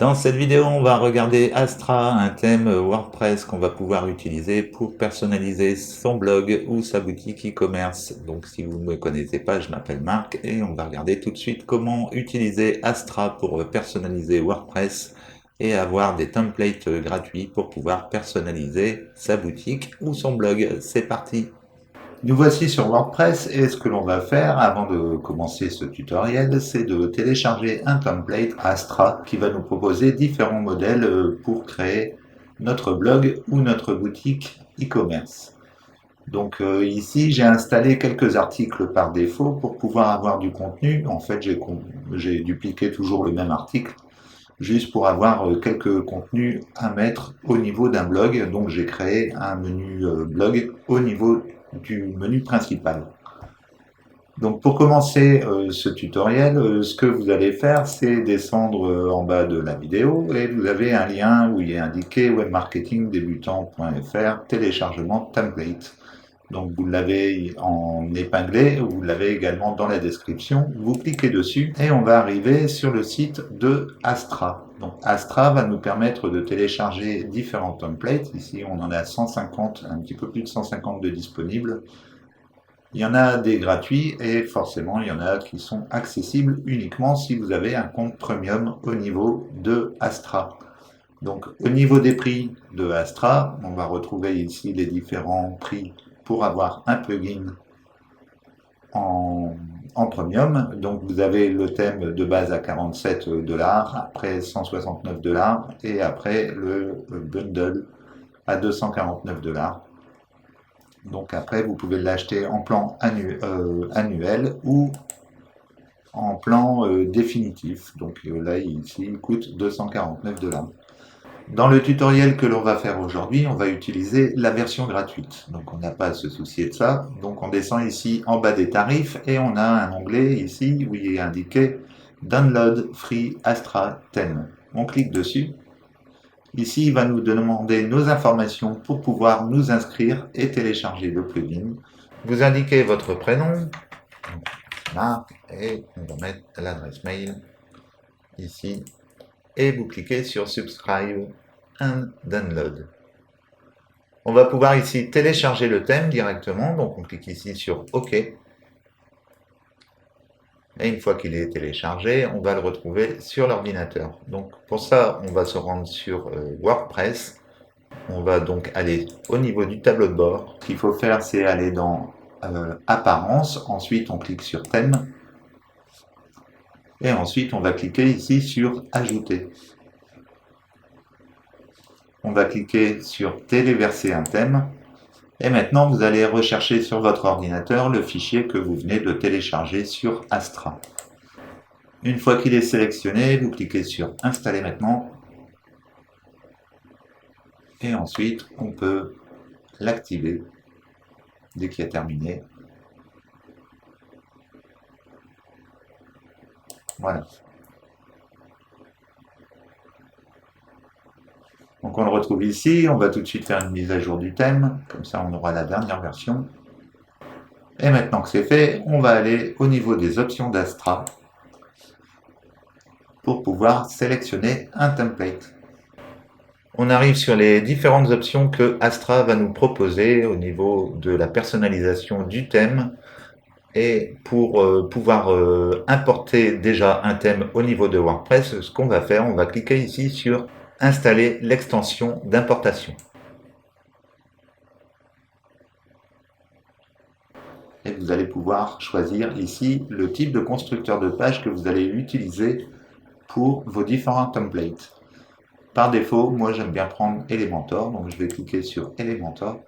Dans cette vidéo, on va regarder Astra, un thème WordPress qu'on va pouvoir utiliser pour personnaliser son blog ou sa boutique e-commerce. Donc si vous ne me connaissez pas, je m'appelle Marc et on va regarder tout de suite comment utiliser Astra pour personnaliser WordPress et avoir des templates gratuits pour pouvoir personnaliser sa boutique ou son blog. C'est parti! Nous voici sur WordPress et ce que l'on va faire avant de commencer ce tutoriel, c'est de télécharger un template Astra qui va nous proposer différents modèles pour créer notre blog ou notre boutique e-commerce. Donc ici, j'ai installé quelques articles par défaut pour pouvoir avoir du contenu. En fait, j'ai dupliqué toujours le même article juste pour avoir quelques contenus à mettre au niveau d'un blog. Donc j'ai créé un menu blog au niveau du menu principal. Donc pour commencer ce tutoriel, ce que vous allez faire, c'est descendre en bas de la vidéo et vous avez un lien où il est indiqué webmarketingdebutant.fr téléchargement template. Donc vous l'avez en épinglé, vous l'avez également dans la description. Vous cliquez dessus et on va arriver sur le site de Astra. Donc Astra va nous permettre de télécharger différents templates. Ici on en a 150, un petit peu plus de 150 de disponibles. Il y en a des gratuits et forcément il y en a qui sont accessibles uniquement si vous avez un compte premium au niveau de Astra. Donc au niveau des prix de Astra, on va retrouver ici les différents prix pour avoir un plugin en premium. Donc vous avez le thème de base à 47 $, après 169 $ et après le bundle à 249 $. Donc après vous pouvez l'acheter en plan annuel ou en plan définitif. Donc là ici il coûte 249 $. Dans le tutoriel que l'on va faire aujourd'hui, on va utiliser la version gratuite. Donc on n'a pas à se soucier de ça. Donc on descend ici en bas des tarifs et on a un onglet ici où il est indiqué Download Free Astra 10. On clique dessus. Ici, il va nous demander nos informations pour pouvoir nous inscrire et télécharger le plugin. Vous indiquez votre prénom, Marc, et on va mettre l'adresse mail ici. Et vous cliquez sur Subscribe and Download. On va pouvoir ici télécharger le thème directement, donc on clique ici sur OK. Et une fois qu'il est téléchargé, on va le retrouver sur l'ordinateur. Donc pour ça, on va se rendre sur WordPress. On va donc aller au niveau du tableau de bord. Ce qu'il faut faire, c'est aller dans Apparence. Ensuite, on clique sur Thème. Et ensuite, on va cliquer ici sur Ajouter. On va cliquer sur Téléverser un thème. Et maintenant, vous allez rechercher sur votre ordinateur le fichier que vous venez de télécharger sur Astra. Une fois qu'il est sélectionné, vous cliquez sur Installer maintenant. Et ensuite, on peut l'activer dès qu'il est terminé. Voilà. Donc on le retrouve ici, on va tout de suite faire une mise à jour du thème, comme ça on aura la dernière version. Et maintenant que c'est fait, on va aller au niveau des options d'Astra pour pouvoir sélectionner un template. On arrive sur les différentes options que Astra va nous proposer au niveau de la personnalisation du thème. Et pour pouvoir importer déjà un thème au niveau de WordPress, ce qu'on va faire, on va cliquer ici sur Installer l'extension d'importation. Et vous allez pouvoir choisir ici le type de constructeur de page que vous allez utiliser pour vos différents templates. Par défaut, moi j'aime bien prendre Elementor, donc je vais cliquer sur Elementor.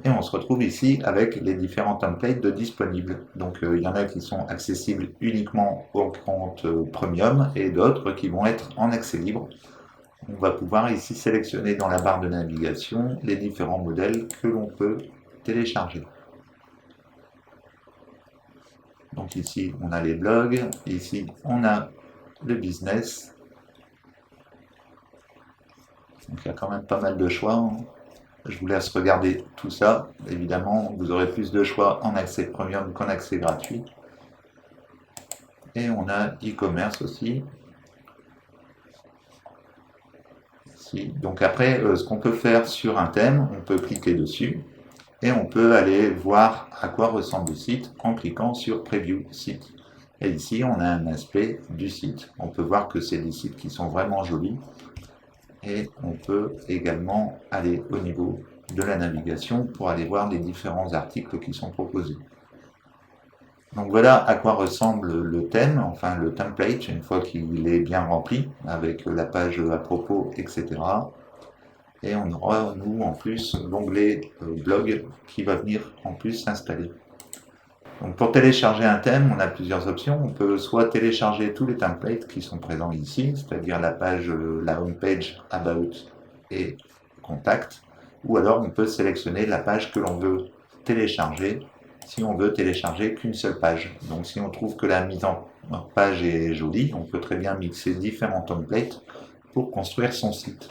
Et on se retrouve ici avec les différents templates de disponibles. Donc il y en a qui sont accessibles uniquement au compte premium et d'autres qui vont être en accès libre. On va pouvoir ici sélectionner dans la barre de navigation les différents modèles que l'on peut télécharger. Donc ici on a les blogs, ici on a le business. Donc il y a quand même pas mal de choix. Je vous laisse regarder tout ça. Évidemment, vous aurez plus de choix en accès premium qu'en accès gratuit. Et on a e-commerce aussi. Ici. Donc après, ce qu'on peut faire sur un thème, on peut cliquer dessus et on peut aller voir à quoi ressemble le site en cliquant sur Preview Site. Et ici, on a un aspect du site. On peut voir que c'est des sites qui sont vraiment jolis. Et on peut également aller au niveau de la navigation pour aller voir les différents articles qui sont proposés. Donc voilà à quoi ressemble le thème, enfin le template, une fois qu'il est bien rempli, avec la page à propos, etc. Et on aura, nous, en plus, l'onglet blog qui va venir en plus s'installer. Donc pour télécharger un thème, on a plusieurs options. On peut soit télécharger tous les templates qui sont présents ici, c'est-à-dire la page, la home page About et Contact, ou alors on peut sélectionner la page que l'on veut télécharger si on veut télécharger qu'une seule page. Donc si on trouve que la mise en page est jolie, on peut très bien mixer différents templates pour construire son site.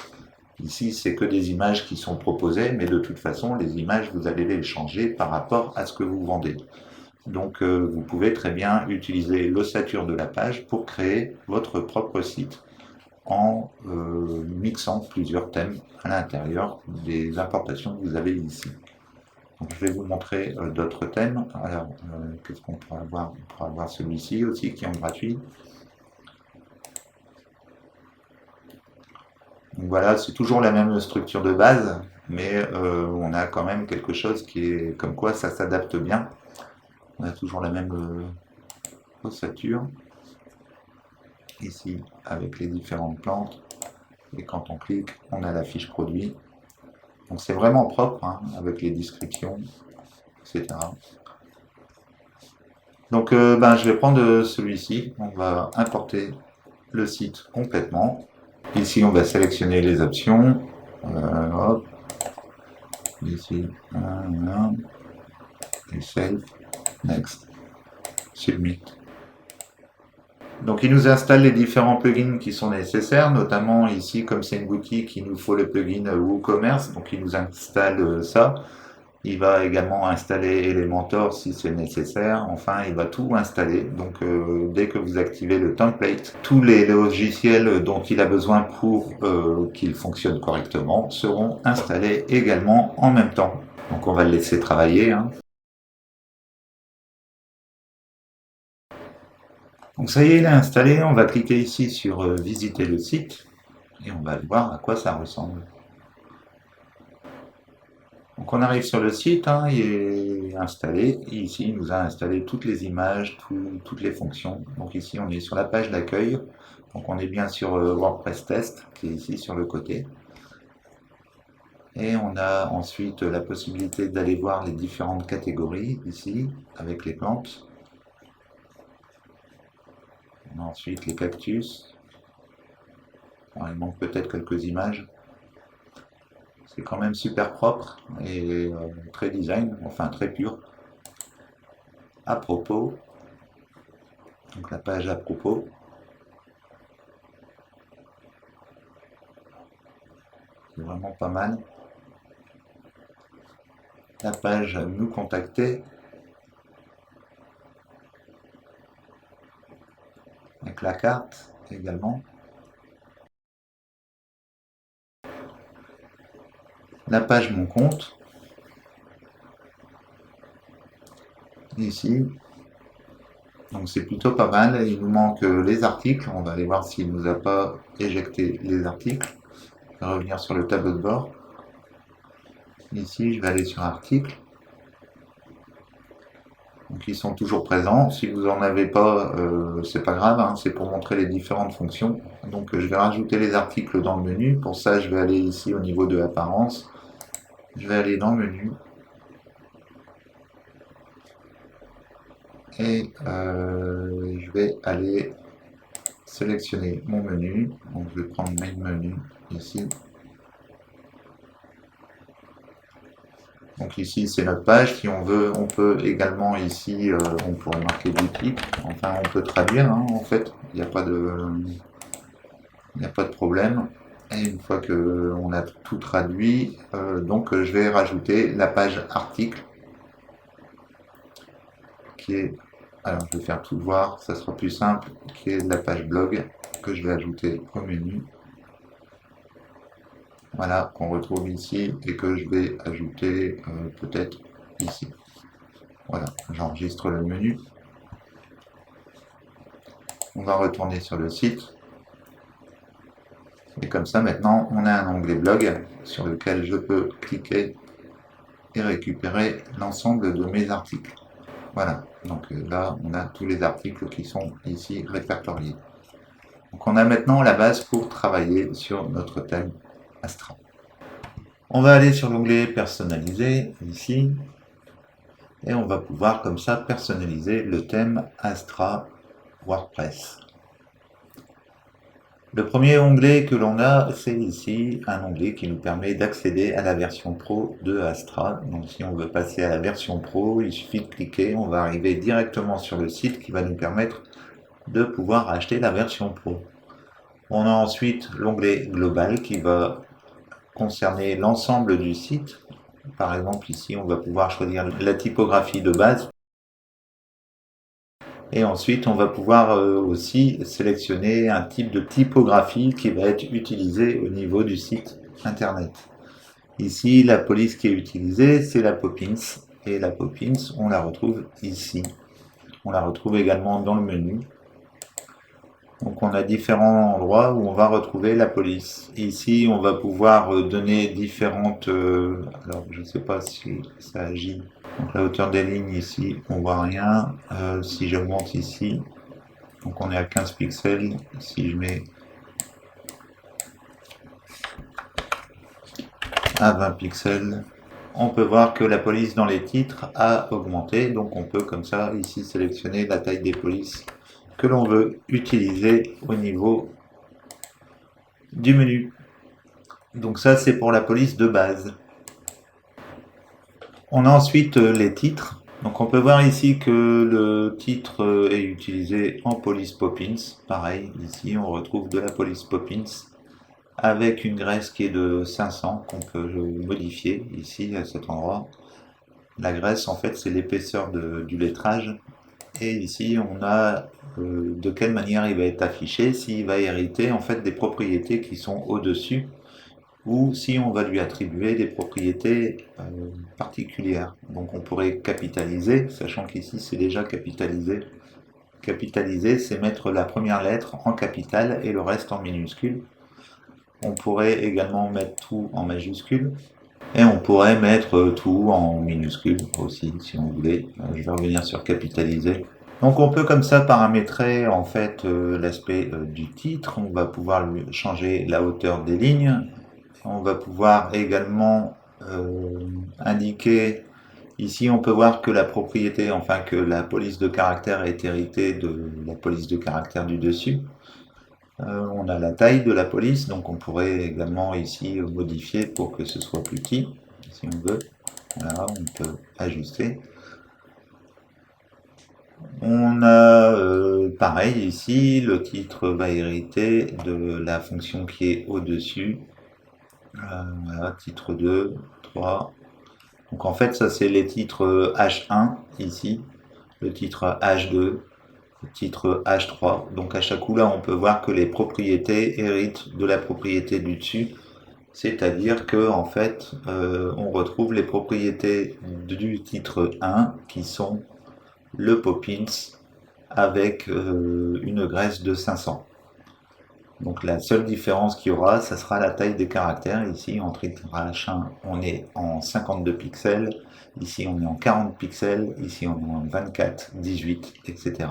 Ici, c'est que des images qui sont proposées, mais de toute façon, les images, vous allez les changer par rapport à ce que vous vendez. Donc, vous pouvez très bien utiliser l'ossature de la page pour créer votre propre site en mixant plusieurs thèmes à l'intérieur des importations que vous avez ici. Donc, je vais vous montrer d'autres thèmes. Alors, qu'est-ce qu'on pourra avoir? On pourra avoir celui-ci aussi qui est en gratuit. Donc voilà, c'est toujours la même structure de base, mais on a quand même quelque chose qui est comme quoi ça s'adapte bien. On a toujours la même ossature ici avec les différentes plantes, et quand on clique, on a la fiche produit. Donc c'est vraiment propre hein, avec les descriptions, etc. Donc je vais prendre celui-ci. On va importer le site complètement. Ici, on va sélectionner les options. Hop. Ici, et save, next, submit. Donc il nous installe les différents plugins qui sont nécessaires, notamment ici, comme c'est une boutique, il nous faut le plugin WooCommerce, donc il nous installe ça. Il va également installer Elementor si c'est nécessaire. Enfin, il va tout installer. Donc, dès que vous activez le template, tous les logiciels dont il a besoin pour qu'il fonctionne correctement seront installés également en même temps. Donc, on va le laisser travailler. Hein. Donc, ça y est, il est installé. On va cliquer ici sur visiter le site et on va voir à quoi ça ressemble. Donc on arrive sur le site, hein, il est installé, et ici il nous a installé toutes les images, toutes les fonctions. Donc ici on est sur la page d'accueil, donc on est bien sur WordPress Test, qui est ici sur le côté. Et on a ensuite la possibilité d'aller voir les différentes catégories, ici, avec les plantes. On a ensuite les cactus. Alors, il manque peut-être quelques images. C'est quand même super propre et très design, enfin très pur. À propos, donc la page à propos. C'est vraiment pas mal. La page nous contacter. Avec la carte également. La page mon compte. Ici. Donc c'est plutôt pas mal. Il nous manque les articles. On va aller voir s'il ne nous a pas éjecté les articles. Je vais revenir sur le tableau de bord. Ici, je vais aller sur articles. Donc ils sont toujours présents. Si vous n'en avez pas, c'est pas grave. Hein, c'est pour montrer les différentes fonctions. Donc je vais rajouter les articles dans le menu. Pour ça, je vais aller ici au niveau de apparence. Je vais aller dans le menu. Et je vais aller sélectionner mon menu. Donc je vais prendre Main Menu ici. Donc ici c'est notre page. Si on veut, on peut également ici, on pourrait marquer boutique. Enfin, on peut traduire hein, en fait. Il n'y a pas de problème. Et une fois que on a tout traduit, donc je vais rajouter la page article qui est, alors je vais faire tout voir, ça sera plus simple, qui est la page blog que je vais ajouter au menu. Voilà, qu'on retrouve ici et que je vais ajouter peut-être ici. Voilà, j'enregistre le menu. On va retourner sur le site. Et comme ça, maintenant, on a un onglet blog sur lequel je peux cliquer et récupérer l'ensemble de mes articles. Voilà, donc là, on a tous les articles qui sont ici répertoriés. Donc on a maintenant la base pour travailler sur notre thème Astra. On va aller sur l'onglet personnaliser ici et on va pouvoir comme ça personnaliser le thème Astra WordPress. Le premier onglet que l'on a, c'est ici un onglet qui nous permet d'accéder à la version Pro de Astra. Donc si on veut passer à la version Pro, il suffit de cliquer, on va arriver directement sur le site qui va nous permettre de pouvoir acheter la version Pro. On a ensuite l'onglet Global qui va concerner l'ensemble du site. Par exemple, ici, on va pouvoir choisir la typographie de base. Et ensuite, on va pouvoir aussi sélectionner un type de typographie qui va être utilisé au niveau du site internet. Ici, la police qui est utilisée, c'est la Poppins. Et la Poppins, on la retrouve ici. On la retrouve également dans le menu. Donc on a différents endroits où on va retrouver la police. Ici, on va pouvoir donner différentes... alors, je ne sais pas si ça agit. Donc la hauteur des lignes ici, on voit rien. Si j'augmente ici, donc on est à 15 pixels. Si je mets à 20 pixels, on peut voir que la police dans les titres a augmenté. Donc on peut comme ça ici sélectionner la taille des polices que l'on veut utiliser au niveau du menu. Donc ça, c'est pour la police de base. On a ensuite les titres. Donc on peut voir ici que le titre est utilisé en police Poppins. Pareil, ici on retrouve de la police Poppins avec une graisse qui est de 500 qu'on peut modifier ici à cet endroit. La graisse, en fait, c'est l'épaisseur du lettrage. Et ici, on a de quelle manière il va être affiché, s'il va hériter en fait des propriétés qui sont au-dessus ou si on va lui attribuer des propriétés particulières. Donc on pourrait capitaliser, sachant qu'ici c'est déjà capitalisé. Capitaliser, c'est mettre la première lettre en capitale et le reste en minuscule. On pourrait également mettre tout en majuscule. Et on pourrait mettre tout en minuscule aussi, si on voulait. Je vais revenir sur capitaliser. Donc on peut comme ça paramétrer en fait l'aspect du titre. On va pouvoir lui changer la hauteur des lignes. On va pouvoir également indiquer, ici on peut voir que la propriété, enfin que la police de caractère est héritée de la police de caractère du dessus. On a la taille de la police, donc on pourrait également ici modifier pour que ce soit plus petit, si on veut. Voilà, on peut ajuster. On a pareil ici, le titre va hériter de la fonction qui est au-dessus. Voilà, titre 2, 3. Donc en fait, ça c'est les titres H1 ici, le titre H2, le titre H3. Donc à chaque coup là, on peut voir que les propriétés héritent de la propriété du dessus. C'est-à-dire que en fait, on retrouve les propriétés du titre 1 qui sont le Poppins avec une graisse de 500. Donc la seule différence qu'il y aura, ça sera la taille des caractères. Ici, en titre H1, on est en 52 pixels. Ici, on est en 40 pixels. Ici, on est en 24, 18, etc.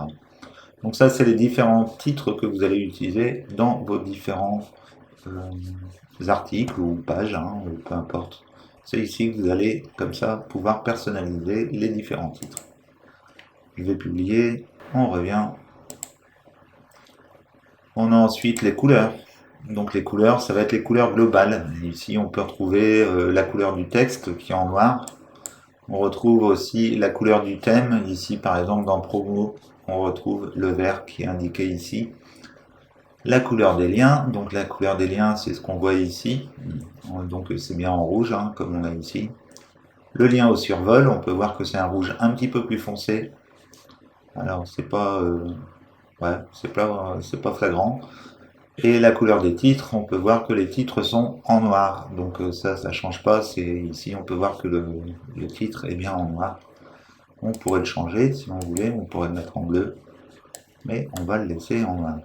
Donc ça, c'est les différents titres que vous allez utiliser dans vos différents articles ou pages, peu importe. C'est ici que vous allez, comme ça, pouvoir personnaliser les différents titres. Je vais publier, on revient. On a ensuite les couleurs. Donc les couleurs, ça va être les couleurs globales. Ici, on peut retrouver la couleur du texte qui est en noir. On retrouve aussi la couleur du thème. Ici, par exemple, dans Promo, on retrouve le vert qui est indiqué ici. La couleur des liens. Donc la couleur des liens, c'est ce qu'on voit ici. Donc c'est bien en rouge, comme on a ici. Le lien au survol, on peut voir que c'est un rouge un petit peu plus foncé. Alors c'est pas, ouais, c'est pas flagrant. Et la couleur des titres, on peut voir que les titres sont en noir. Donc ça change pas. C'est ici, on peut voir que le titre est bien en noir. On pourrait le changer si on voulait, on pourrait le mettre en bleu, mais on va le laisser en noir.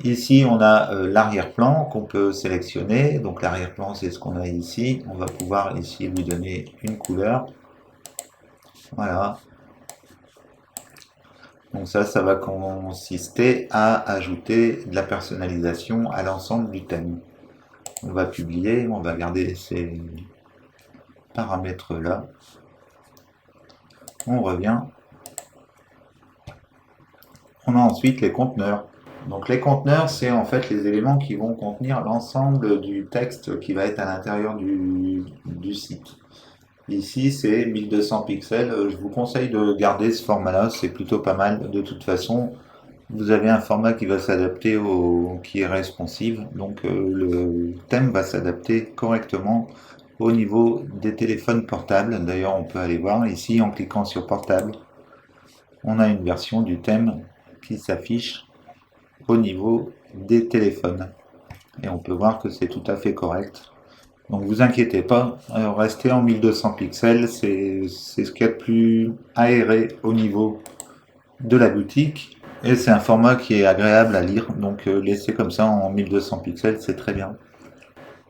Ici, on a l'arrière-plan qu'on peut sélectionner. Donc l'arrière-plan, c'est ce qu'on a ici. On va pouvoir ici lui donner une couleur. Voilà. Donc ça va consister à ajouter de la personnalisation à l'ensemble du thème. On va publier, on va garder ces paramètres là. On revient. On a ensuite les conteneurs. Donc les conteneurs, c'est en fait les éléments qui vont contenir l'ensemble du texte qui va être à l'intérieur du site. Ici, c'est 1200 pixels. Je vous conseille de garder ce format-là, c'est plutôt pas mal. De toute façon, vous avez un format qui va s'adapter qui est responsive, donc le thème va s'adapter correctement au niveau des téléphones portables. D'ailleurs, on peut aller voir ici en cliquant sur portable, on a une version du thème qui s'affiche au niveau des téléphones. Et on peut voir que c'est tout à fait correct. Donc vous inquiétez pas, restez en 1200 pixels, c'est ce qu'il y a de plus aéré au niveau de la boutique. Et c'est un format qui est agréable à lire, donc laisser comme ça en 1200 pixels, c'est très bien.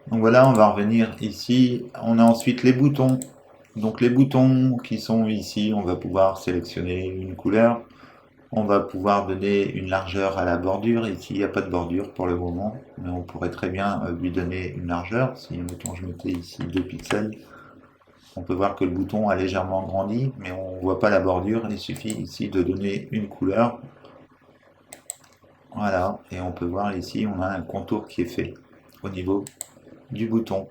Donc voilà, on va revenir ici. On a ensuite les boutons. Donc les boutons qui sont ici, on va pouvoir sélectionner une couleur. On va pouvoir donner une largeur à la bordure. Ici, il n'y a pas de bordure pour le moment, mais on pourrait très bien lui donner une largeur. Si, mettons, je mettais ici 2 pixels, on peut voir que le bouton a légèrement grandi, mais on ne voit pas la bordure. Il suffit ici de donner une couleur. Voilà, et on peut voir ici, on a un contour qui est fait au niveau du bouton.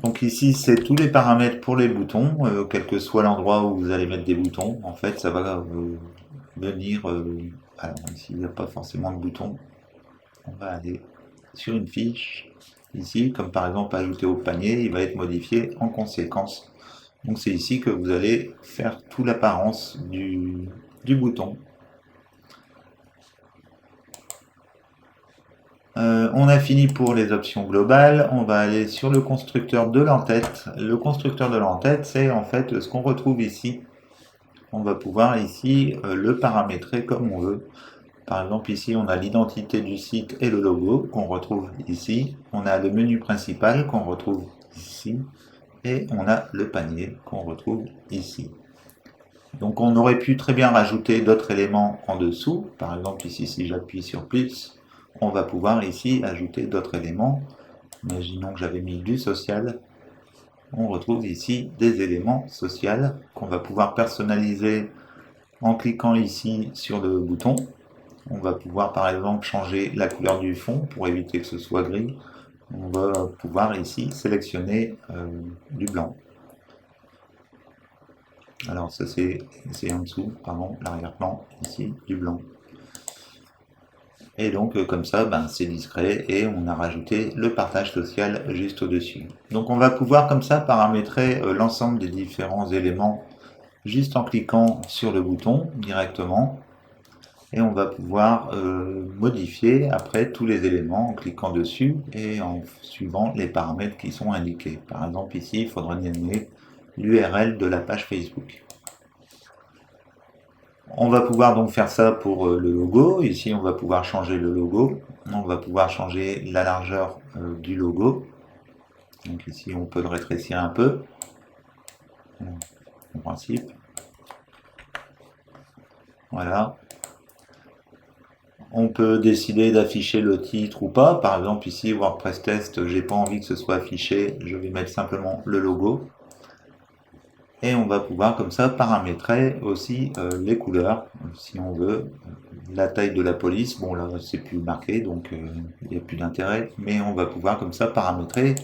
Donc ici, c'est tous les paramètres pour les boutons, quel que soit l'endroit où vous allez mettre des boutons. En fait, ça va venir... alors ici, il n'y a pas forcément de bouton. On va aller sur une fiche, ici, comme par exemple ajouter au panier, il va être modifié en conséquence. Donc c'est ici que vous allez faire toute l'apparence du bouton. On a fini pour les options globales, on va aller sur le constructeur de l'entête. Le constructeur de l'entête, c'est en fait ce qu'on retrouve ici. On va pouvoir ici le paramétrer comme on veut. Par exemple, ici, on a l'identité du site et le logo qu'on retrouve ici. On a le menu principal qu'on retrouve ici. Et on a le panier qu'on retrouve ici. Donc on aurait pu très bien rajouter d'autres éléments en dessous. Par exemple, ici, si j'appuie sur plus, on va pouvoir ici ajouter d'autres éléments. Imaginons que j'avais mis du social. On retrouve ici des éléments sociaux qu'on va pouvoir personnaliser en cliquant ici sur le bouton. On va pouvoir par exemple changer la couleur du fond pour éviter que ce soit gris. On va pouvoir ici sélectionner du blanc. Alors ça c'est en dessous, pardon, l'arrière-plan, ici, du blanc. Et donc comme ça, c'est discret et on a rajouté le partage social juste au-dessus. Donc on va pouvoir comme ça paramétrer l'ensemble des différents éléments juste en cliquant sur le bouton directement. Et on va pouvoir modifier après tous les éléments en cliquant dessus et en suivant les paramètres qui sont indiqués. Par exemple ici, il faudra donner l'URL de la page Facebook. On va pouvoir donc faire ça pour le logo. Ici, on va pouvoir changer le logo. On va pouvoir changer la largeur du logo. Donc ici, on peut le rétrécir un peu, en principe. Voilà. On peut décider d'afficher le titre ou pas. Par exemple, ici, WordPress Test, j'ai pas envie que ce soit affiché. Je vais mettre simplement le logo. Et on va pouvoir comme ça paramétrer aussi les couleurs, si on veut. La taille de la police, bon là c'est plus marqué, donc il n'y a plus d'intérêt. Mais on va pouvoir comme ça paramétrer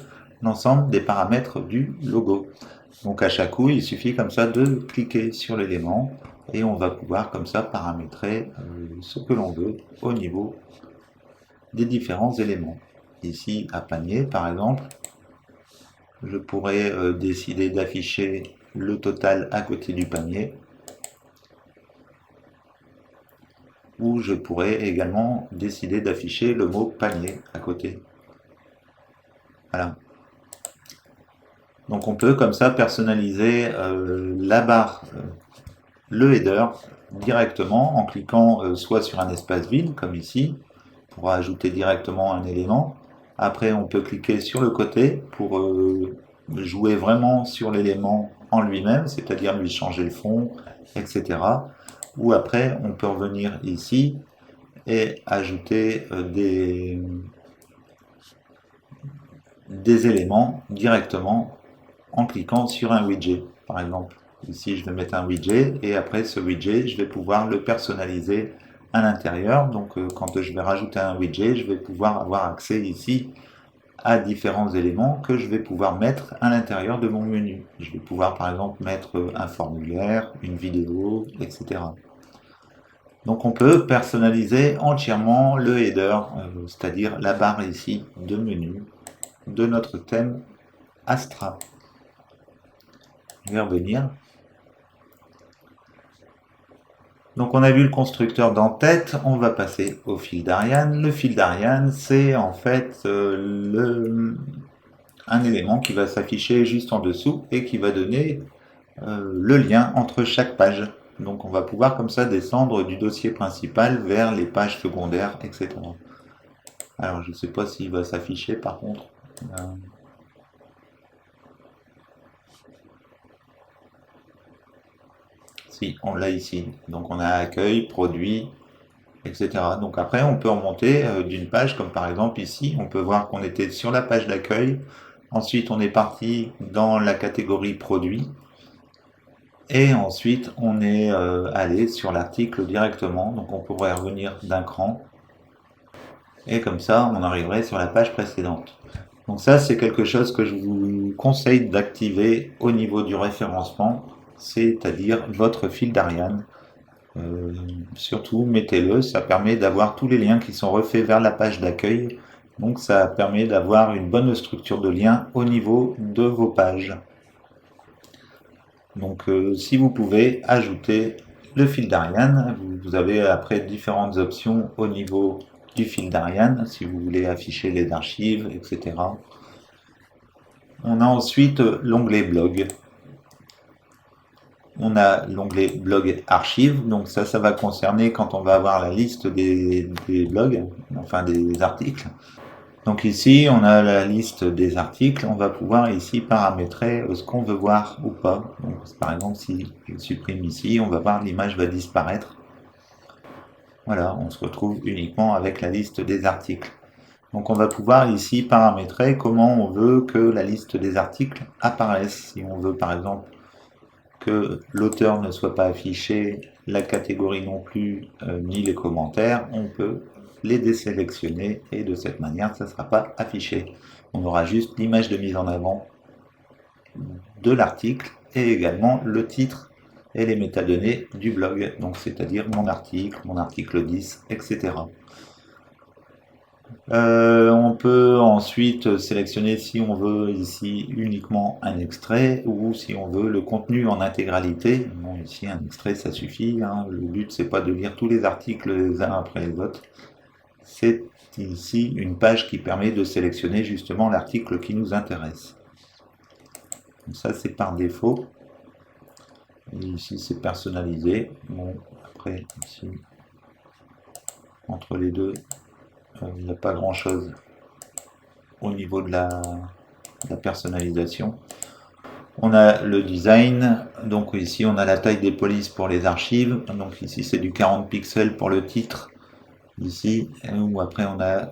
l'ensemble des paramètres du logo. Donc à chaque coup, il suffit comme ça de cliquer sur l'élément et on va pouvoir comme ça paramétrer ce que l'on veut au niveau des différents éléments. Ici, à panier, par exemple, je pourrais décider d'afficher le total à côté du panier. où je pourrais également décider d'afficher le mot panier à côté. Voilà. Donc on peut comme ça personnaliser la barre, le header directement en cliquant soit sur un espace vide comme ici pour ajouter directement un élément. Après on peut cliquer sur le côté pour jouer vraiment sur l'élément en lui-même, c'est-à-dire lui changer le fond, etc. Ou après on peut revenir ici et ajouter des éléments directement en cliquant sur un widget. Par exemple, ici je vais mettre un widget et après ce widget, je vais pouvoir le personnaliser à l'intérieur. Donc quand je vais rajouter un widget, je vais pouvoir avoir accès ici à différents éléments que je vais pouvoir mettre à l'intérieur de mon menu. Je vais pouvoir par exemple mettre un formulaire, une vidéo, etc. Donc on peut personnaliser entièrement le header, c'est-à-dire la barre ici de menu de notre thème Astra. Je vais revenir. Donc on a vu le constructeur d'en-tête, on va passer au fil d'Ariane. Le fil d'Ariane, c'est en fait un élément qui va s'afficher juste en dessous et qui va donner le lien entre chaque page. Donc on va pouvoir comme ça descendre du dossier principal vers les pages secondaires, etc. Alors je ne sais pas s'il va s'afficher par contre. Si, on l'a ici. Donc on a accueil, produit, etc. Donc après on peut remonter d'une page, comme par exemple ici, on peut voir qu'on était sur la page d'accueil. Ensuite on est parti dans la catégorie produit. Et ensuite on est allé sur l'article directement. Donc on pourrait revenir d'un cran. Et comme ça on arriverait sur la page précédente. Donc ça c'est quelque chose que je vous conseille d'activer au niveau du référencement, c'est-à-dire votre fil d'Ariane. Surtout mettez-le, ça permet d'avoir tous les liens qui sont refaits vers la page d'accueil. Donc ça permet d'avoir une bonne structure de liens au niveau de vos pages. Donc si vous pouvez ajouter le fil d'Ariane, vous avez après différentes options au niveau du fil d'Ariane, si vous voulez afficher les archives, etc. On a ensuite l'onglet blog. On a l'onglet blog archives, donc ça va concerner quand on va avoir la liste des blogs, enfin des articles. Donc ici, on a la liste des articles, on va pouvoir ici paramétrer ce qu'on veut voir ou pas. Donc par exemple, si je supprime ici, on va voir l'image va disparaître. Voilà, on se retrouve uniquement avec la liste des articles. Donc on va pouvoir ici paramétrer comment on veut que la liste des articles apparaisse. Si on veut par exemple que l'auteur ne soit pas affiché, la catégorie non plus, ni les commentaires, on peut les désélectionner et de cette manière, ça ne sera pas affiché. On aura juste l'image de mise en avant de l'article et également le titre et les métadonnées du blog, donc c'est-à-dire mon article 10, etc. On peut ensuite sélectionner si on veut ici uniquement un extrait ou si on veut le contenu en intégralité. Bon, ici un extrait ça suffit, hein. Le but c'est pas de lire tous les articles les uns après les autres. C'est ici une page qui permet de sélectionner justement l'article qui nous intéresse. Donc ça c'est par défaut. Et ici c'est personnalisé. Bon, après ici entre les deux, il n'y a pas grand chose au niveau de la personnalisation. On a le design, donc ici on a la taille des polices pour les archives, donc ici c'est du 40 pixels pour le titre, ici, ou après on a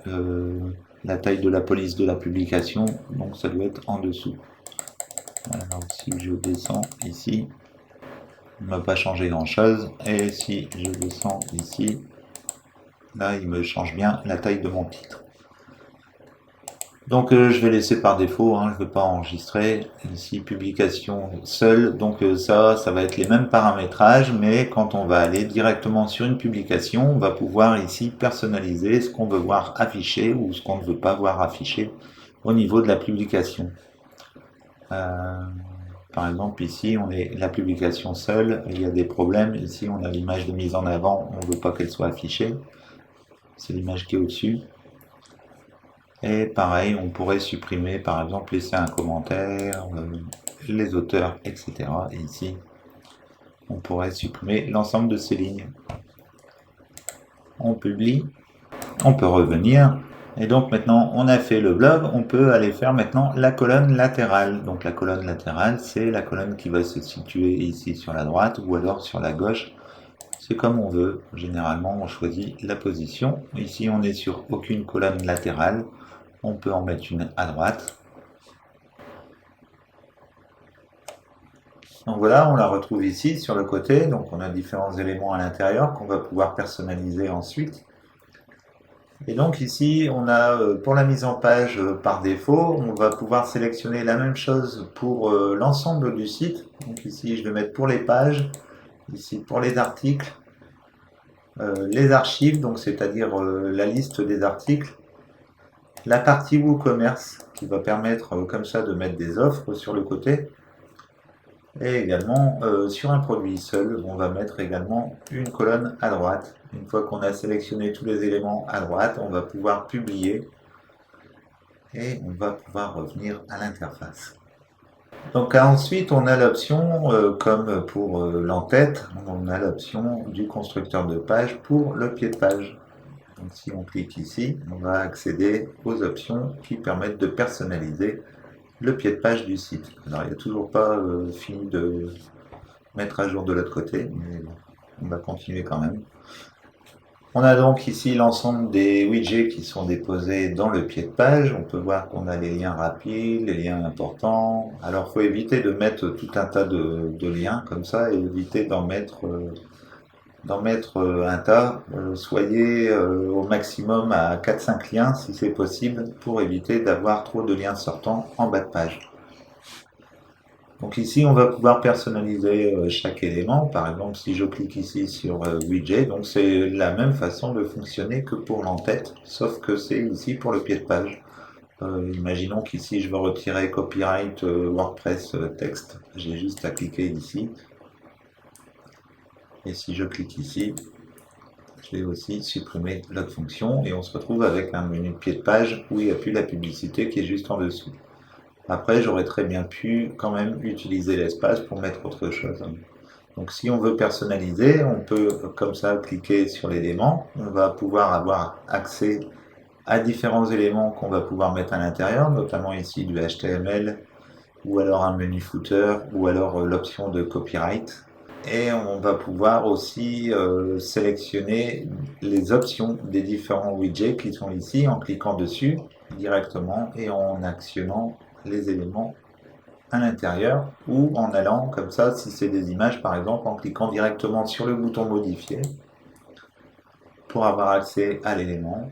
la taille de la police de la publication, donc ça doit être en dessous. Alors si je descends ici, il ne va pas changer grand chose, et si je descends ici, là il me change bien la taille de mon titre. Donc je vais laisser par défaut, hein, je ne veux pas enregistrer. Ici publication seule, donc ça va être les mêmes paramétrages, mais quand on va aller directement sur une publication, on va pouvoir ici personnaliser ce qu'on veut voir affiché ou ce qu'on ne veut pas voir affiché au niveau de la publication. Par exemple, ici, on est la publication seule, il y a des problèmes. Ici, on a l'image de mise en avant, on ne veut pas qu'elle soit affichée. C'est l'image qui est au-dessus. Et pareil, on pourrait supprimer, par exemple, laisser un commentaire, les auteurs, etc. Et ici, on pourrait supprimer l'ensemble de ces lignes. On publie, on peut revenir. Et donc maintenant, on a fait le blog, on peut aller faire maintenant la colonne latérale. Donc la colonne latérale, c'est la colonne qui va se situer ici sur la droite ou alors sur la gauche. C'est comme on veut. Généralement, on choisit la position. Ici, on est sur aucune colonne latérale. On peut en mettre une à droite. Donc voilà, on la retrouve ici sur le côté. Donc on a différents éléments à l'intérieur qu'on va pouvoir personnaliser ensuite. Et donc ici, on a pour la mise en page par défaut, on va pouvoir sélectionner la même chose pour l'ensemble du site. Donc ici, je vais mettre pour les pages, ici pour les articles, les archives, donc c'est-à-dire la liste des articles, la partie WooCommerce qui va permettre comme ça de mettre des offres sur le côté. Et également, sur un produit seul, on va mettre également une colonne à droite. Une fois qu'on a sélectionné tous les éléments à droite, on va pouvoir publier et on va pouvoir revenir à l'interface. Donc ensuite, on a l'option, comme pour l'entête, on a l'option du constructeur de page pour le pied de page. Donc si on clique ici, on va accéder aux options qui permettent de personnaliser le pied de page du site. Alors il n'y a toujours pas fini de mettre à jour de l'autre côté, mais on va continuer quand même. On a donc ici l'ensemble des widgets qui sont déposés dans le pied de page. On peut voir qu'on a les liens rapides, les liens importants. Alors il faut éviter de mettre tout un tas de liens comme ça et éviter d'en mettre un tas. Soyez au maximum à 4-5 liens si c'est possible pour éviter d'avoir trop de liens sortants en bas de page. Donc ici, on va pouvoir personnaliser chaque élément. Par exemple, si je clique ici sur widget, donc c'est la même façon de fonctionner que pour l'entête, sauf que c'est ici pour le pied de page. Imaginons qu'ici, je veux retirer copyright WordPress texte. J'ai juste à cliquer ici. Et si je clique ici, je vais aussi supprimer l'autre fonction et on se retrouve avec un menu de pied de page où il n'y a plus la publicité qui est juste en dessous. Après, j'aurais très bien pu quand même utiliser l'espace pour mettre autre chose. Donc si on veut personnaliser, on peut comme ça cliquer sur l'élément. On va pouvoir avoir accès à différents éléments qu'on va pouvoir mettre à l'intérieur, notamment ici du HTML, ou alors un menu footer, ou alors l'option de copyright. Et on va pouvoir aussi sélectionner les options des différents widgets qui sont ici en cliquant dessus directement et en actionnant les éléments à l'intérieur ou en allant comme ça, si c'est des images par exemple, en cliquant directement sur le bouton modifier pour avoir accès à l'élément.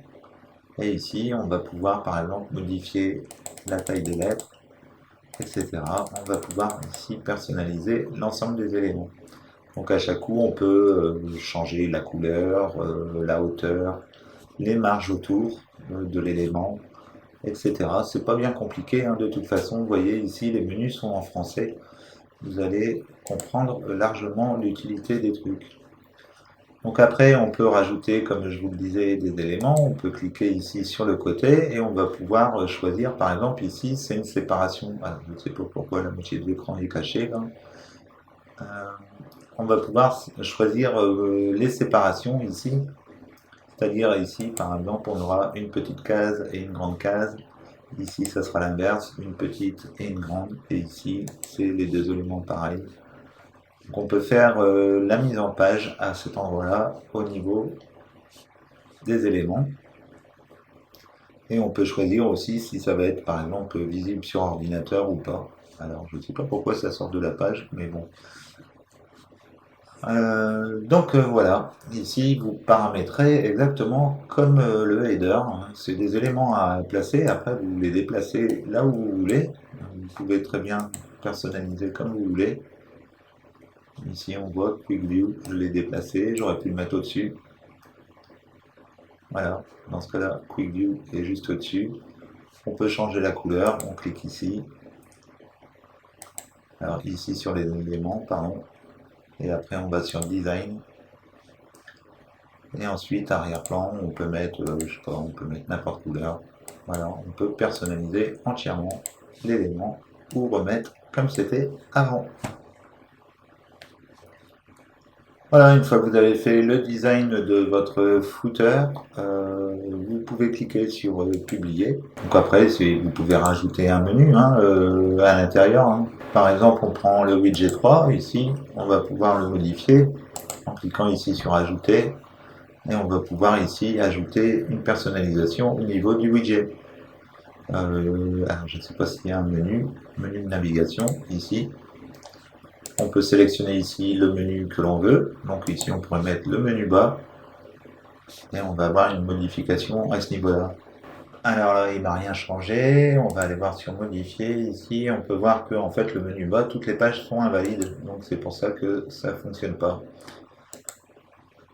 Et ici, on va pouvoir par exemple modifier la taille des lettres, etc. On va pouvoir ici personnaliser l'ensemble des éléments. Donc à chaque coup, on peut changer la couleur, la hauteur, les marges autour de l'élément, etc. C'est pas bien compliqué, hein, de toute façon. Vous voyez ici, les menus sont en français. Vous allez comprendre largement l'utilité des trucs. Donc après, on peut rajouter, comme je vous le disais, des éléments. On peut cliquer ici sur le côté et on va pouvoir choisir, par exemple, ici, c'est une séparation. Ah, je ne sais pas pourquoi la moitié de l'écran est cachée là. On va pouvoir choisir les séparations ici. C'est-à-dire ici, par exemple, on aura une petite case et une grande case. Ici, ça sera l'inverse, une petite et une grande. Et ici, c'est les deux éléments pareils. Donc on peut faire la mise en page à cet endroit-là au niveau des éléments. Et on peut choisir aussi si ça va être par exemple visible sur ordinateur ou pas. Alors je ne sais pas pourquoi ça sort de la page, mais bon. Donc voilà, ici vous paramétrez exactement comme le header, hein. C'est des éléments à placer, après vous les déplacez là où vous voulez. Vous pouvez très bien personnaliser comme vous voulez. Ici on voit Quick View, je l'ai déplacé, j'aurais pu le mettre au-dessus. Voilà, dans ce cas-là, Quick View est juste au-dessus. On peut changer la couleur, on clique ici. Alors ici sur les éléments, pardon, et après on va sur Design. Et ensuite, arrière-plan, on peut mettre, je sais pas, on peut mettre n'importe quelle couleur. Voilà, on peut personnaliser entièrement l'élément ou remettre comme c'était avant. Voilà, une fois que vous avez fait le design de votre footer, vous pouvez cliquer sur Publier. Donc après, vous pouvez rajouter un menu à l'intérieur. Hein. Par exemple, on prend le widget 3, ici, on va pouvoir le modifier en cliquant ici sur Ajouter. Et on va pouvoir ici ajouter une personnalisation au niveau du widget. Alors je ne sais pas s'il y a un menu de navigation ici. On peut sélectionner ici le menu que l'on veut. Donc ici on pourrait mettre le menu bas et on va avoir une modification à ce niveau-là. Alors là, il ne va rien changer. On va aller voir sur modifier. Ici, on peut voir que en fait le menu bas, toutes les pages sont invalides. Donc c'est pour ça que ça ne fonctionne pas.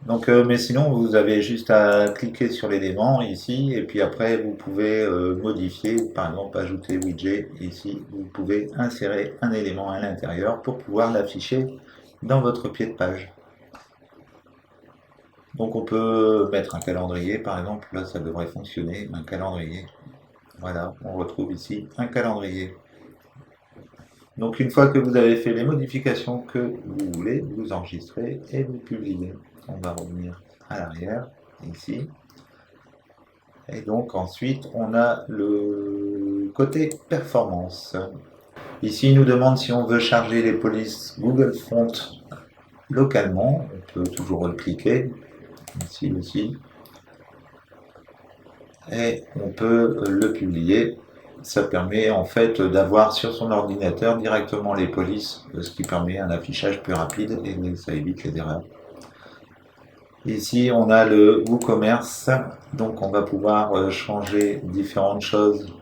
Donc, mais sinon, vous avez juste à cliquer sur l'élément ici, et puis après, vous pouvez modifier, par exemple, ajouter widget ici. Vous pouvez insérer un élément à l'intérieur pour pouvoir l'afficher dans votre pied de page. Donc, on peut mettre un calendrier, par exemple. Là, ça devrait fonctionner, un calendrier. Voilà, on retrouve ici un calendrier. Donc, une fois que vous avez fait les modifications que vous voulez, vous enregistrez et vous publiez. On va revenir à l'arrière, ici. Et donc ensuite, on a le côté performance. Ici, il nous demande si on veut charger les polices Google Front localement. On peut toujours le cliquer, ici aussi. Et on peut le publier. Ça permet en fait d'avoir sur son ordinateur directement les polices, ce qui permet un affichage plus rapide et ça évite les erreurs. Ici, on a le WooCommerce, donc on va pouvoir changer différentes choses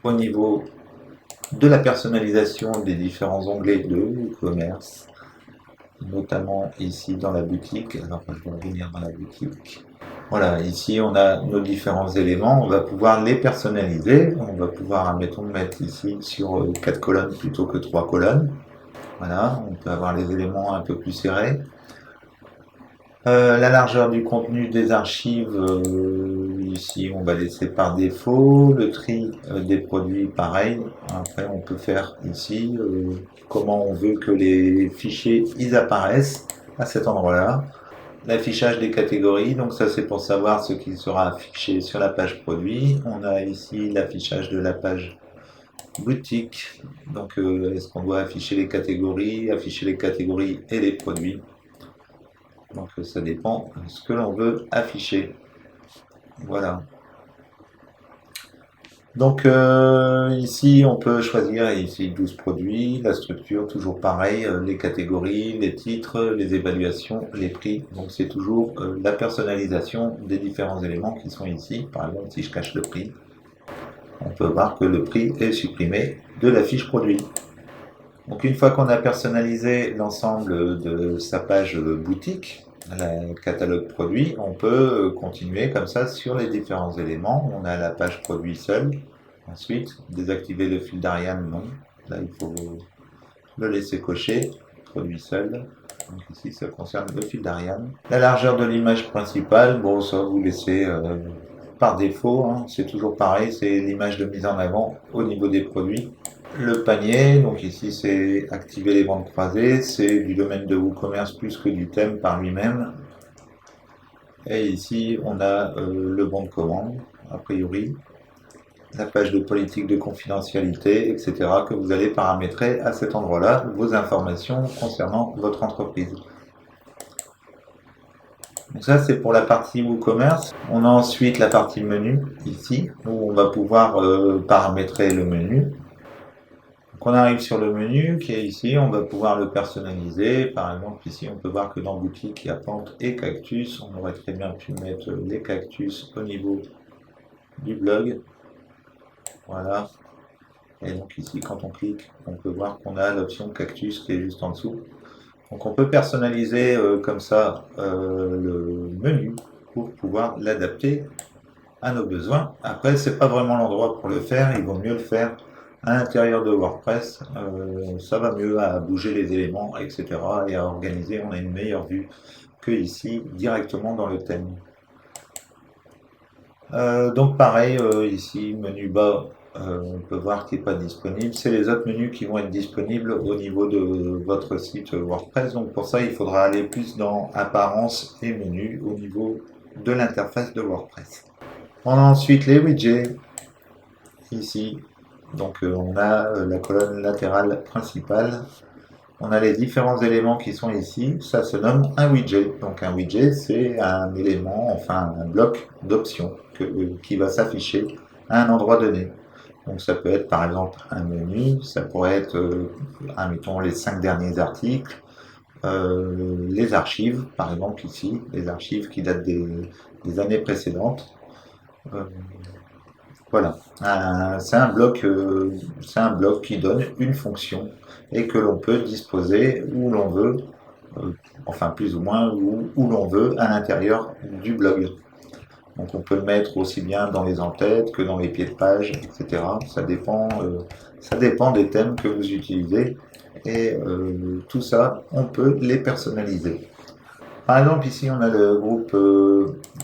au niveau de la personnalisation des différents onglets de WooCommerce, notamment ici dans la boutique. Alors, je vais revenir dans la boutique. Voilà, ici on a nos différents éléments, on va pouvoir les personnaliser. On va pouvoir, mettons, mettre ici sur 4 colonnes plutôt que 3 colonnes. Voilà, on peut avoir les éléments un peu plus serrés. La largeur du contenu des archives, ici on va laisser par défaut. Le tri des produits, pareil. Après on peut faire ici comment on veut que les fichiers ils apparaissent à cet endroit-là. L'affichage des catégories, donc ça c'est pour savoir ce qui sera affiché sur la page produit. On a ici l'affichage de la page boutique. Donc est-ce qu'on doit afficher les catégories et les produits. Donc ça dépend de ce que l'on veut afficher. Voilà. Donc ici on peut choisir ici 12 produits, la structure toujours pareil, les catégories, les titres, les évaluations, les prix. Donc c'est toujours la personnalisation des différents éléments qui sont ici. Par exemple si je cache le prix, on peut voir que le prix est supprimé de la fiche produit. Donc une fois qu'on a personnalisé l'ensemble de sa page boutique, le catalogue produit, on peut continuer comme ça sur les différents éléments. On a la page produit seule. Ensuite, désactiver le fil d'Ariane, non. Là, il faut le laisser cocher. Produit seul. Donc ici, ça concerne le fil d'Ariane. La largeur de l'image principale, bon, ça vous laissez par défaut. Hein. C'est toujours pareil, c'est l'image de mise en avant au niveau des produits. Le panier, donc ici c'est activer les ventes croisées, c'est du domaine de WooCommerce plus que du thème par lui-même. Et ici on a le bon de commande, a priori, la page de politique de confidentialité, etc. que vous allez paramétrer à cet endroit-là, vos informations concernant votre entreprise. Donc ça c'est pour la partie WooCommerce. On a ensuite la partie menu, ici, où on va pouvoir paramétrer le menu. On arrive sur le menu qui est ici, on va pouvoir le personnaliser. Par exemple, ici, on peut voir que dans boutique, il y a plantes et cactus. On aurait très bien pu mettre les cactus au niveau du blog. Voilà. Et donc ici, quand on clique, on peut voir qu'on a l'option cactus qui est juste en dessous. Donc on peut personnaliser comme ça le menu pour pouvoir l'adapter à nos besoins. Après, c'est pas vraiment l'endroit pour le faire. Il vaut mieux le faire À l'intérieur de WordPress, ça va mieux à bouger les éléments, etc. et à organiser. On a une meilleure vue que ici, directement dans le thème. Donc pareil, ici, menu bas, on peut voir qu'il n'est pas disponible. C'est les autres menus qui vont être disponibles au niveau de votre site WordPress. Donc pour ça, il faudra aller plus dans Apparence et Menus au niveau de l'interface de WordPress. On a ensuite les widgets, ici. Donc on a la colonne latérale principale. On a les différents éléments qui sont ici. Ça se nomme un widget. Donc un widget, c'est un élément, enfin un bloc d'options qui va s'afficher à un endroit donné. Donc ça peut être par exemple un menu, ça pourrait être, admettons, les 5 derniers articles, les archives, par exemple ici, les archives qui datent des années précédentes. Voilà, c'est un bloc qui donne une fonction et que l'on peut disposer où l'on veut, enfin plus ou moins où l'on veut à l'intérieur du blog. Donc on peut le mettre aussi bien dans les en-têtes que dans les pieds de page, etc. Ça dépend des thèmes que vous utilisez et tout ça, on peut les personnaliser. Par exemple, ici, on a le groupe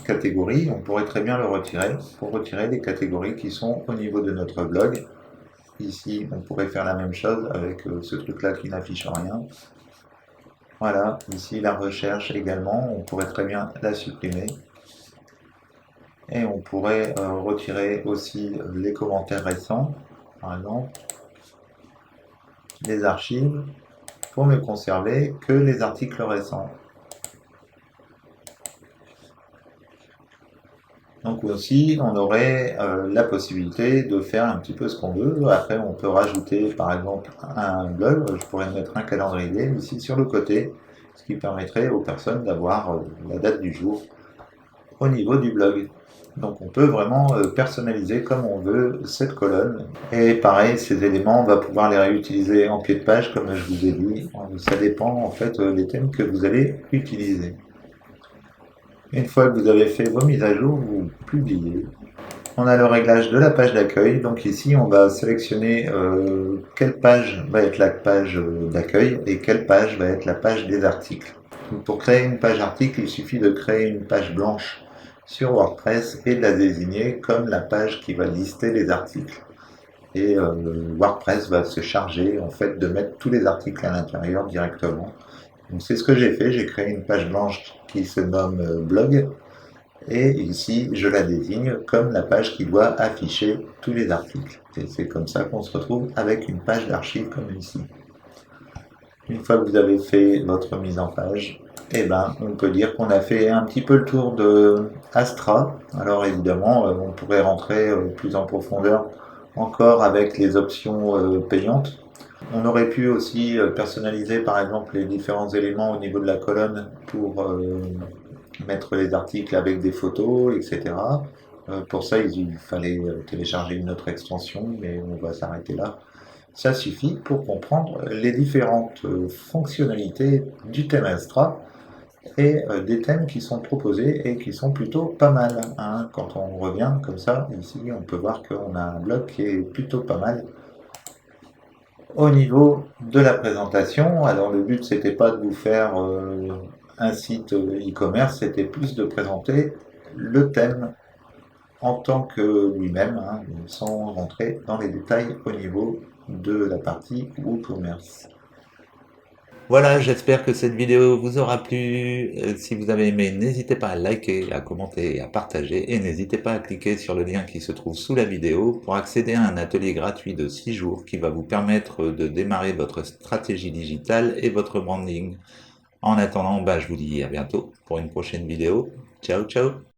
catégories. On pourrait très bien le retirer pour retirer les catégories qui sont au niveau de notre blog. Ici, on pourrait faire la même chose avec ce truc-là qui n'affiche rien. Voilà, ici, la recherche également, on pourrait très bien la supprimer. Et on pourrait retirer aussi les commentaires récents, par exemple, les archives, pour ne conserver que les articles récents. Donc aussi, on aurait la possibilité de faire un petit peu ce qu'on veut. Après, on peut rajouter, par exemple, un blog. Je pourrais mettre un calendrier ici sur le côté, ce qui permettrait aux personnes d'avoir la date du jour au niveau du blog. Donc on peut vraiment personnaliser comme on veut cette colonne. Et pareil, ces éléments, on va pouvoir les réutiliser en pied de page, comme je vous ai dit. Ça dépend en fait des thèmes que vous allez utiliser. Une fois que vous avez fait vos mises à jour, vous publiez. On a le réglage de la page d'accueil. Donc ici, on va sélectionner quelle page va être la page d'accueil et quelle page va être la page des articles. Donc pour créer une page article, il suffit de créer une page blanche sur WordPress et de la désigner comme la page qui va lister les articles. Et WordPress va se charger en fait de mettre tous les articles à l'intérieur directement. Donc c'est ce que j'ai fait, j'ai créé une page blanche qui se nomme blog et ici je la désigne comme la page qui doit afficher tous les articles. Et c'est comme ça qu'on se retrouve avec une page d'archives comme ici. Une fois que vous avez fait votre mise en page, eh ben, on peut dire qu'on a fait un petit peu le tour de Astra. Alors évidemment, on pourrait rentrer plus en profondeur encore avec les options payantes. On aurait pu aussi personnaliser par exemple les différents éléments au niveau de la colonne pour mettre les articles avec des photos, etc. Pour ça, il fallait télécharger une autre extension, mais on va s'arrêter là. Ça suffit pour comprendre les différentes fonctionnalités du thème Astra et des thèmes qui sont proposés et qui sont plutôt pas mal. Hein. Quand on revient comme ça, ici, on peut voir qu'on a un bloc qui est plutôt pas mal. Au niveau de la présentation, alors le but c'était pas de vous faire un site e-commerce, c'était plus de présenter le thème en tant que lui-même, hein, sans rentrer dans les détails au niveau de la partie WooCommerce. Voilà, j'espère que cette vidéo vous aura plu. Si vous avez aimé, n'hésitez pas à liker, à commenter et à partager. Et n'hésitez pas à cliquer sur le lien qui se trouve sous la vidéo pour accéder à un atelier gratuit de 6 jours qui va vous permettre de démarrer votre stratégie digitale et votre branding. En attendant, je vous dis à bientôt pour une prochaine vidéo. Ciao, ciao!